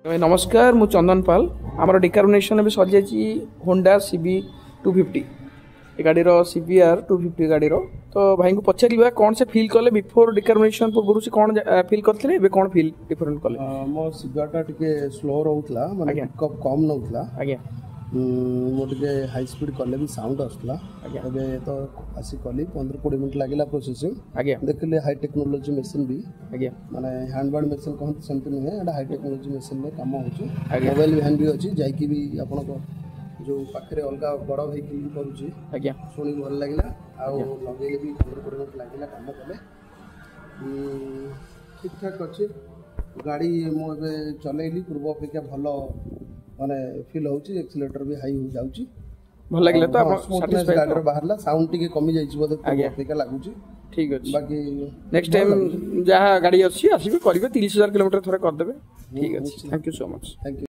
भाई नमस्कार मु चंदन पाल आमर डिकार्बोनेशन भी सरी जाइए होंडा सीबी 250 ये गाड़ी सीबीआर 250 गाड़ी तो भाई को पचार कौन से फील कले बिफोर डिकार्बोनेशन पूर्व से कौन फील करते हैं कौन फील डिफरेंट कले मो सीबीआर टा स्लो रोला माने पिकअप कम नौला आज्ञा मोटे हाई स्पीड कले भी साउंड आसला एबे तो आसी कली 15-20 मिनट लागला प्रोसेसिंग आज्ञा देखले हाई टेक्नोलॉजी मशीन भी आज्ञा माने हैंडबर्ड मशीन कहते सेमती नुहे एटा हाई टेक्नोलॉजी मशीन में काम होची मोबाइल वैन भी अछि जाई की भी आपन को जो पाखरे अलगा बड़ व्हीकल भी करूची आज्ञा सुनी भल लागला आ लगेले भी 15-20 मिनट लागला काम कले ठीक ठाक अछि गाड़ी मो एबे चलेइली पूर्व अपेक्षा भलो माने फील होची एक्सीलेटर भी हाई हो जाउची भल लागले तो आप सैटिस्फाइड गाड़ी बाहरला साउंड टिके कमी जाइची बोले अपेक्षा लागुची ठीक अछि बाकी नेक्स्ट टाइम जहाँ गाड़ी अच्छी आसबे करेंगे 30,000 किलोमीटर थोड़े करदे ठीक अच्छे thank you so much. Thank you.